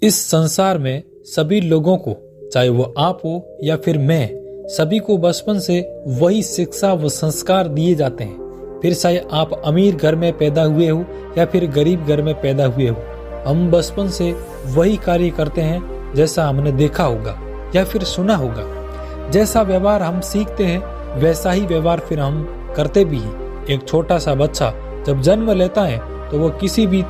इस संसार में सभी लोगों को, चाहे वो आप हो या फिर मैं, सभी को बचपन से वही शिक्षा व संस्कार दिए जाते हैं। फिर चाहे आप अमीर घर में पैदा हुए हो या फिर गरीब घर में पैदा हुए हो, हम बचपन से वही कार्य करते हैं जैसा हमने देखा होगा या फिर सुना होगा। जैसा व्यवहार हम सीखते हैं वैसा ही व्यवहार फिर हम करते भी हैं। एक छोटा सा बच्चा जब जन्म लेता है तो वो किसी भी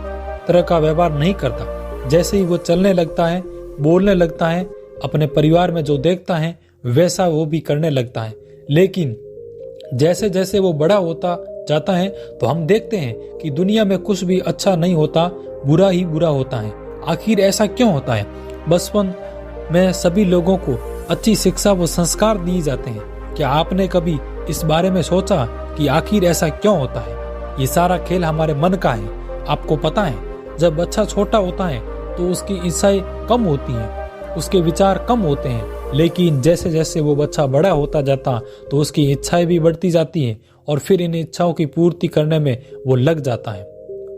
तरह का व्यवहार नहीं करता। जैसे ही वो चलने लगता है, बोलने लगता है, अपने परिवार में जो देखता है वैसा वो भी करने लगता है। लेकिन जैसे जैसे वो बड़ा होता जाता है तो हम देखते हैं कि दुनिया में कुछ भी अच्छा नहीं होता, बुरा ही बुरा होता है। आखिर ऐसा क्यों होता है? बचपन में सभी लोगों को अच्छी शिक्षा व संस्कार दिए जाते हैं। क्या आपने कभी इस बारे में सोचा कि आखिर ऐसा क्यों होता है? ये सारा खेल हमारे मन का है। आपको पता है, जब बच्चा छोटा होता है तो उसकी इच्छाएं कम होती हैं, उसके विचार कम होते हैं। लेकिन जैसे जैसे वो बच्चा बड़ा होता जाता तो उसकी इच्छाएं भी बढ़ती जाती हैं और फिर इन इच्छाओं की पूर्ति करने में वो लग जाता है।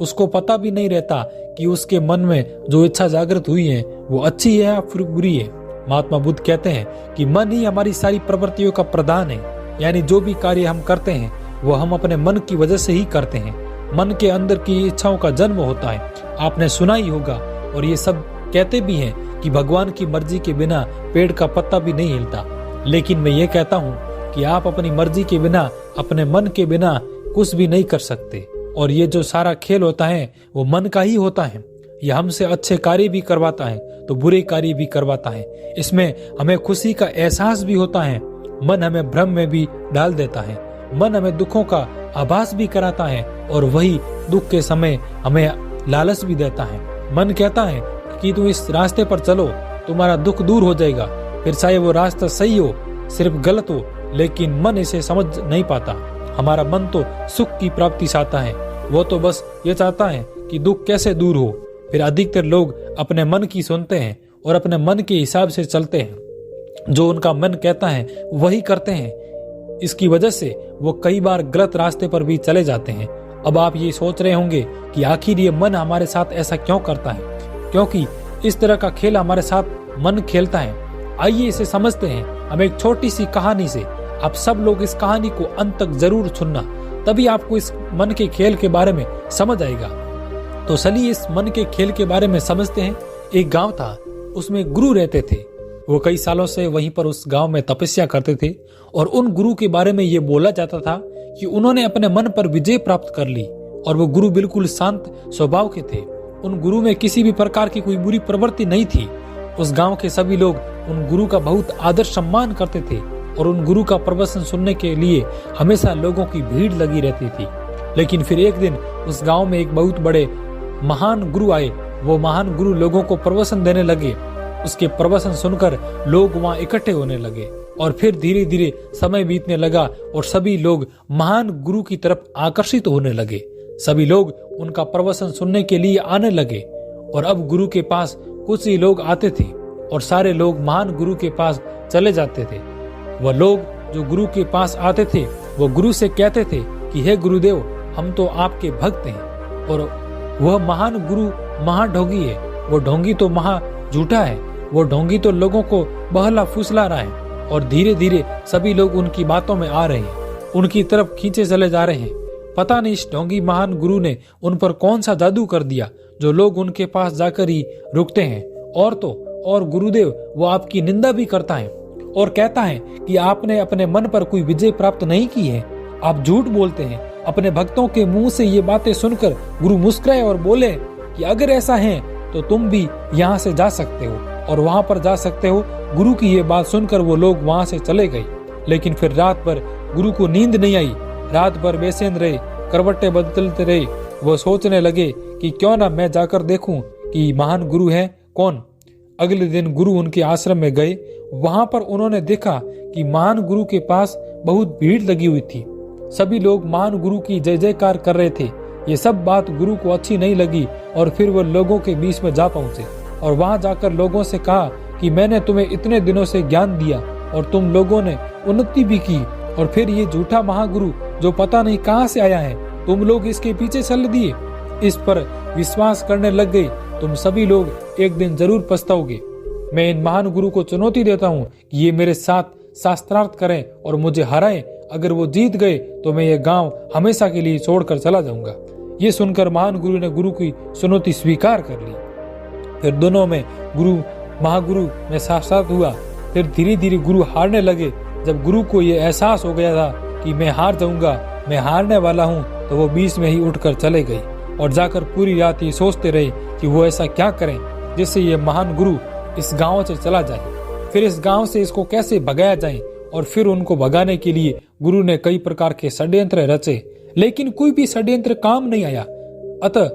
उसको पता भी नहीं रहता कि उसके मन में जो इच्छा जागृत हुई है वो अच्छी है या फिर बुरी है। महात्मा बुद्ध कहते हैं कि मन ही हमारी सारी प्रवृत्तियों का प्रधान है। यानी जो भी कार्य हम करते हैं वो हम अपने मन की वजह से ही करते हैं। मन के अंदर की इच्छाओं का जन्म होता है। आपने सुना ही होगा और ये सब कहते भी हैं कि भगवान की मर्जी के बिना पेड़ का पत्ता भी नहीं हिलता। लेकिन मैं ये कहता हूँ कि आप अपनी मर्जी के बिना, अपने मन के बिना कुछ भी नहीं कर सकते। और ये जो सारा खेल होता है वो मन का ही होता है। ये हमसे अच्छे कार्य भी करवाता है तो बुरे कार्य भी करवाता है। इसमें हमें खुशी का एहसास भी होता है, मन हमें भ्रम में भी डाल देता है। मन हमें दुखों का आभास भी कराता है और वही दुख के समय हमें लालच भी देता है। मन कहता है कि तुम इस रास्ते पर चलो, तुम्हारा दुख दूर हो जाएगा। फिर चाहे वो रास्ता सही हो, सिर्फ गलत हो, लेकिन मन इसे समझ नहीं पाता। हमारा मन तो सुख की प्राप्ति चाहता है, वो तो बस ये चाहता है कि दुख कैसे दूर हो। फिर अधिकतर लोग अपने मन की सुनते हैं और अपने मन के हिसाब से चलते हैं। जो उनका मन कहता है वही करते हैं। इसकी वजह से वो कई बार गलत रास्ते पर भी चले जाते हैं। अब आप ये सोच रहे होंगे कि आखिर ये मन हमारे साथ ऐसा क्यों करता है, क्योंकि इस तरह का खेल हमारे साथ मन खेलता है। आइए इसे समझते हैं हम एक छोटी सी कहानी से। आप सब लोग इस कहानी को अंत तक जरूर सुनना, तभी आपको इस मन के खेल के बारे में समझ आएगा। तो चलिए इस मन के खेल के बारे में समझते हैं। एक गांव था, उसमें गुरु रहते थे। वो कई सालों से वहीं पर उस गांव में तपस्या करते थे और उन गुरु के बारे में ये बोला जाता था कि उन्होंने अपने मन पर विजय प्राप्त कर ली। और वो गुरु बिल्कुल शांत स्वभाव के थे। उन गुरु में किसी भी प्रकार की कोई बुरी प्रवृत्ति नहीं थी। उस गांव के सभी लोग उन गुरु का बहुत आदर सम्मान करते थे और उन गुरु का प्रवचन सुनने के लिए हमेशा लोगों की भीड़ लगी रहती थी। लेकिन फिर एक दिन उस गांव में एक बहुत बड़े महान गुरु आए। वो महान गुरु लोगों को प्रवचन देने लगे। उसके प्रवचन सुनकर लोग वहां इकट्ठे होने लगे और फिर धीरे धीरे समय बीतने लगा और सभी लोग महान गुरु की तरफ आकर्षित होने लगे। सभी लोग उनका प्रवचन सुनने के लिए आने लगे और अब गुरु के पास कुछ ही लोग आते थे और सारे लोग महान गुरु के पास चले जाते थे। वह लोग जो गुरु के पास आते थे वो गुरु से कहते थे कि हे गुरुदेव, हम तो आपके भक्त हैं और वह महान गुरु महाढोंगी है। वो ढोंगी तो महा झूठा है। वो ढोंगी तो लोगों को बहला फुसला रहा है। और धीरे धीरे सभी लोग उनकी बातों में आ रहे हैं, उनकी तरफ खींचे चले जा रहे हैं। पता नहीं इस ढोंगी महान गुरु ने उन पर कौन सा जादू कर दिया जो लोग उनके पास जाकर ही रुकते हैं। और तो और गुरुदेव वो आपकी निंदा भी करता है और कहता है कि आपने अपने मन पर कोई विजय प्राप्त नहीं की है, आप झूठ बोलते हैं। अपने भक्तों के मुंह से ये बातें सुनकर गुरु मुस्कुराए और बोले कि अगर ऐसा है तो तुम भी यहाँ से जा सकते हो और वहां पर जा सकते हो। गुरु की ये बात सुनकर वो लोग वहां से चले गए। लेकिन फिर रात भर गुरु को नींद नहीं आई। रात भर बेचैन रहे, करवटें बदलते रहे। वो सोचने लगे कि क्यों ना मैं जाकर देखूं कि महान गुरु है कौन। अगले दिन गुरु उनके आश्रम में गए। वहां पर उन्होंने देखा कि महान गुरु के पास बहुत भीड़ लगी हुई थी। सभी लोग महान गुरु की जय जयकार कर रहे थे। ये सब बात गुरु को अच्छी नहीं लगी और फिर वो लोगों के बीच में जा पहुंचे और वहां जाकर लोगों से कहा कि मैंने तुम्हें इतने दिनों से ज्ञान दिया और तुम लोगों ने उन्नति भी की, और फिर ये झूठा महागुरु जो पता नहीं कहां से आया है, तुम लोग इसके पीछे चल दिए, इस पर विश्वास करने लग गए। तुम सभी लोग एक दिन जरूर पछताओगे। मैं इन महान गुरु को चुनौती देता हूँ कि ये मेरे साथ शास्त्रार्थ करें और मुझे हराएं। अगर वो जीत गए तो मैं ये गांव हमेशा के लिए छोड़कर चला जाऊंगा। ये सुनकर महान गुरु ने गुरु की चुनौती स्वीकार कर ली। फिर दोनों में महागुरु में शास्त्रार्थ हुआ। फिर धीरे धीरे गुरु हारने लगे। जब गुरु को ये एहसास हो गया था कि मैं हार जाऊंगा, मैं हारने वाला हूँ, तो वो बीच में ही उठकर चले गए और जाकर पूरी रात ये सोचते रहे कि वो ऐसा क्या करें जिससे ये महान गुरु इस गांव से चला जाए। फिर इस गांव से इसको कैसे भगाया जाए। और फिर उनको भगाने के लिए गुरु ने कई प्रकार के षड्यंत्र रचे, लेकिन कोई भी षड्यंत्र काम नहीं आया। अतः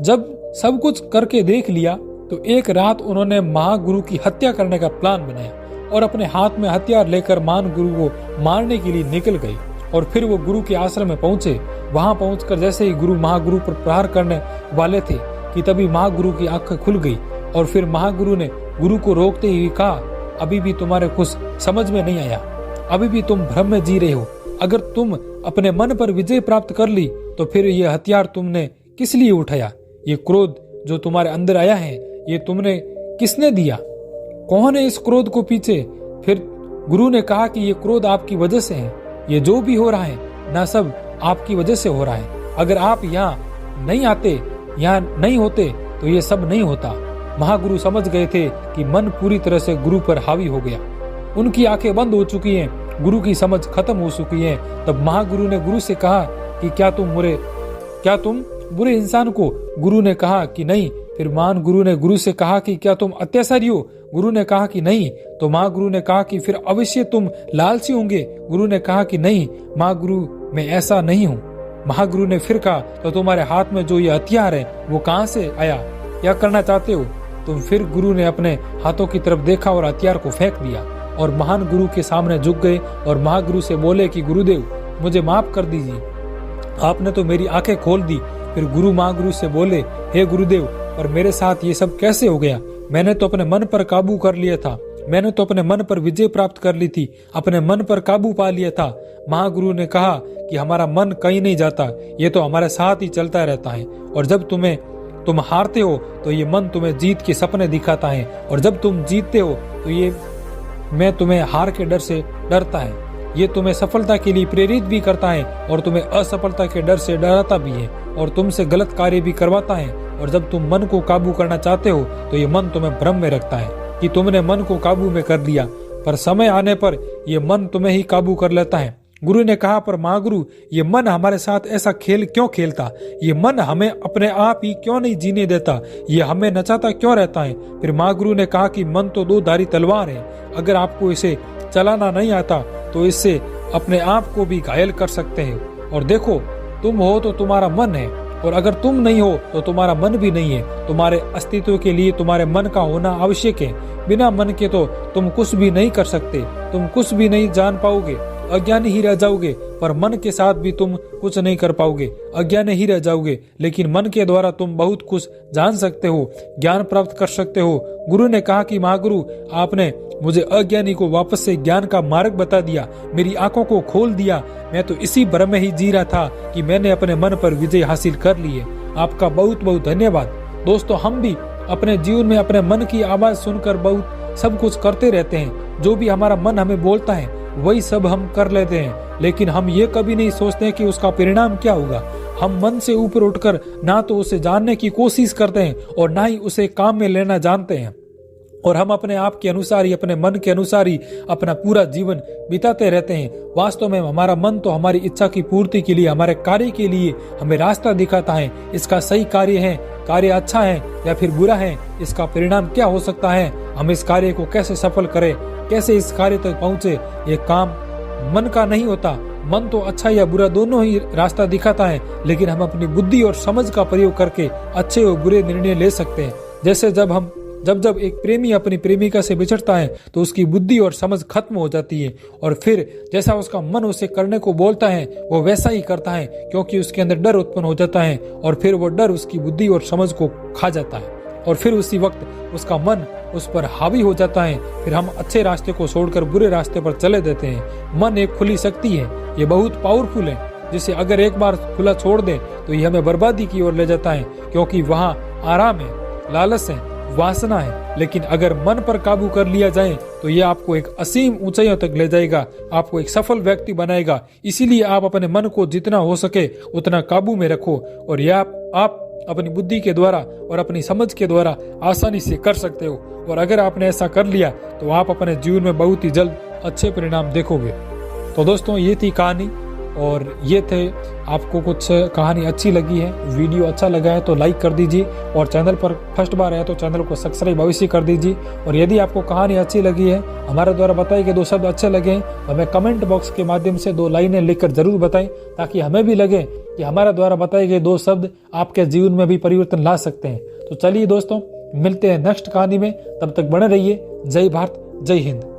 जब सब कुछ करके देख लिया तो एक रात उन्होंने महागुरु की हत्या करने का प्लान बनाया और अपने हाथ में हथियार लेकर महान गुरु को मारने के लिए निकल गए। और फिर वो गुरु के आश्रम में पहुंचे। वहां पहुंचकर जैसे ही गुरु महागुरु पर प्रहार करने वाले थे कि तभी महागुरु की आंखें खुल गई। और फिर महागुरु ने गुरु को रोकते हुए कहा, अभी भी तुम्हारे कुछ समझ में नहीं आया, अभी भी तुम भ्रम में जी रहे हो। अगर तुम अपने मन पर विजय प्राप्त कर ली तो फिर ये हथियार तुमने किस लिए उठाया? ये क्रोध जो तुम्हारे अंदर आया है, ये तुमने किसने दिया? कौन है इस क्रोध को पीछे? फिर गुरु ने कहा कि ये क्रोध आपकी वजह से है। ये जो भी हो रहा है ना सब आपकी वजह से हो रहा है। अगर आप यहाँ नहीं आते, यहाँ नहीं होते तो ये सब नहीं होता। महागुरु समझ गए थे कि मन पूरी तरह से गुरु पर हावी हो गया। उनकी आंखें बंद हो चुकी हैं, गुरु की समझ खत्म हो चुकी है। तब महागुरु ने गुरु से कहा कि क्या तुम बुरे इंसान को? गुरु ने कहा कि नहीं। फिर महान गुरु ने गुरु से कहा कि क्या तुम अत्याचारी हो? गुरु ने कहा कि नहीं। तो महागुरु ने कहा कि फिर अवश्य तुम लालची होंगे? गुरु ने कहा कि नहीं महागुरु, मैं ऐसा नहीं हूँ। महागुरु ने फिर कहा, तो तुम्हारे हाथ में जो ये हथियार है वो कहाँ से आया? क्या करना चाहते हो तुम? फिर गुरु ने अपने हाथों की तरफ देखा और हथियार को फेंक दिया और महान गुरु के सामने झुक गए और महागुरु से बोले कि गुरुदेव, मुझे माफ कर दीजिए, आपने तो मेरी आंखें खोल दी। फिर गुरु महागुरु से बोले, हे गुरुदेव, पर मेरे साथ ये सब कैसे हो गया? मैंने तो अपने मन पर काबू कर लिया था, मैंने तो अपने मन पर विजय प्राप्त कर ली थी, अपने मन पर काबू पा लिया था। महागुरु ने कहा कि हमारा मन कहीं नहीं जाता, ये तो हमारे साथ ही चलता रहता है। और जब तुम हारते हो तो ये मन तुम्हें जीत के सपने दिखाता है, और जब तुम जीतते हो तो ये मैं तुम्हें हार के डर से डरता है। ये तुम्हें सफलता के लिए प्रेरित भी करता है और तुम्हें असफलता के डर से डराता भी है और तुमसे गलत कार्य भी करवाता है। और जब तुम मन को काबू करना चाहते हो तो ये मन तुम्हें भ्रम में रखता है कि तुमने मन को काबू में कर लिया, पर समय आने पर ये मन तुम्हें ही काबू कर लेता है। गुरु ने कहा, पर महागुरु, ये मन हमारे साथ ऐसा खेल क्यों खेलता? ये मन हमें अपने आप ही क्यों नहीं जीने देता? ये हमें नचाता क्यों रहता है? फिर महागुरु ने कहा कि मन तो दो धारी तलवार है, अगर आपको इसे चलाना नहीं आता तो इससे अपने आप को भी घायल कर सकते हैं। और देखो, तुम हो तो तुम्हारा मन है, और अगर तुम नहीं हो तो तुम्हारा मन भी नहीं है। तुम्हारे अस्तित्व के लिए तुम्हारे मन का होना आवश्यक है। बिना मन के तो तुम कुछ भी नहीं कर सकते, तुम कुछ भी नहीं जान पाओगे, अज्ञानी ही रह जाओगे। पर मन के साथ भी तुम कुछ नहीं कर पाओगे, अज्ञानी ही रह जाओगे। लेकिन मन के द्वारा तुम बहुत कुछ जान सकते हो, ज्ञान प्राप्त कर सकते हो। गुरु ने कहा कि महागुरु, आपने मुझे अज्ञानी को वापस से ज्ञान का मार्ग बता दिया, मेरी आंखों को खोल दिया। मैं तो इसी भ्रम में ही जी रहा था कि मैंने अपने मन पर विजय हासिल कर ली है। आपका बहुत बहुत धन्यवाद। दोस्तों, हम भी अपने जीवन में अपने मन की आवाज सुनकर बहुत सब कुछ करते रहते हैं। जो भी हमारा मन हमें बोलता है वही सब हम कर लेते हैं, लेकिन हम ये कभी नहीं सोचते कि उसका परिणाम क्या होगा। हम मन से ऊपर उठकर ना तो उसे जानने की कोशिश करते हैं और ना ही उसे काम में लेना जानते हैं, और हम अपने आप के अनुसार ही, अपने मन के अनुसार ही अपना पूरा जीवन बिताते रहते हैं। वास्तव में हमारा मन तो हमारी इच्छा की पूर्ति के लिए, हमारे कार्य के लिए हमें रास्ता दिखाता है। इसका सही कार्य अच्छा है या फिर बुरा है, इसका परिणाम क्या हो सकता है, हम इस कार्य को कैसे सफल करें, कैसे इस कार्य तक पहुंचे, ये काम मन का नहीं होता। मन तो अच्छा या बुरा दोनों ही रास्ता दिखाता है, लेकिन हम अपनी बुद्धि और समझ का प्रयोग करके अच्छे और बुरे निर्णय ले सकते हैं। जैसे जब एक प्रेमी अपनी प्रेमिका से बिछड़ता है तो उसकी बुद्धि और समझ खत्म हो जाती है, और फिर जैसा उसका मन उसे करने को बोलता है वो वैसा ही करता है, क्योंकि उसके अंदर डर उत्पन्न हो जाता है, और फिर वो डर उसकी बुद्धि और समझ को खा जाता है, और फिर उसी वक्त उसका मन उस पर हावी हो जाता है। फिर हम अच्छे रास्ते को छोड़कर बुरे रास्ते पर चले देते हैं। मन एक खुली शक्ति है, ये बहुत पावरफुल है, जिसे अगर एक बार खुला छोड़ दे तो ये हमें बर्बादी की ओर ले जाता है, क्योंकि वहाँ आराम है, लालच है, वासना है, लेकिन अगर मन पर काबू कर लिया जाए तो ये आपको एक असीम ऊंचाइयों तक ले जाएगा, आपको एक सफल व्यक्ति बनाएगा। इसीलिए आप अपने मन को जितना हो सके उतना काबू में रखो, और यह आप अपनी बुद्धि के द्वारा और अपनी समझ के द्वारा आसानी से कर सकते हो। और अगर आपने ऐसा कर लिया तो आप अपने जीवन में बहुत ही जल्द अच्छे परिणाम देखोगे। तो दोस्तों, ये थी कहानी, और ये थे, आपको कुछ कहानी अच्छी लगी है, वीडियो अच्छा लगा है तो लाइक कर दीजिए, और चैनल पर फर्स्ट बार है तो चैनल को सब्सक्राइब अवश्य कर दीजिए। और यदि आपको कहानी अच्छी लगी है, हमारे द्वारा बताए गए 2 शब्द अच्छे लगे तो हमें कमेंट बॉक्स के माध्यम से 2 लाइनें लिखकर जरूर बताएं, ताकि हमें भी लगे कि हमारे द्वारा बताए गए 2 शब्द आपके जीवन में भी परिवर्तन ला सकते हैं। तो चलिए दोस्तों, मिलते हैं नेक्स्ट कहानी में, तब तक बने रहिए। जय भारत, जय हिंद।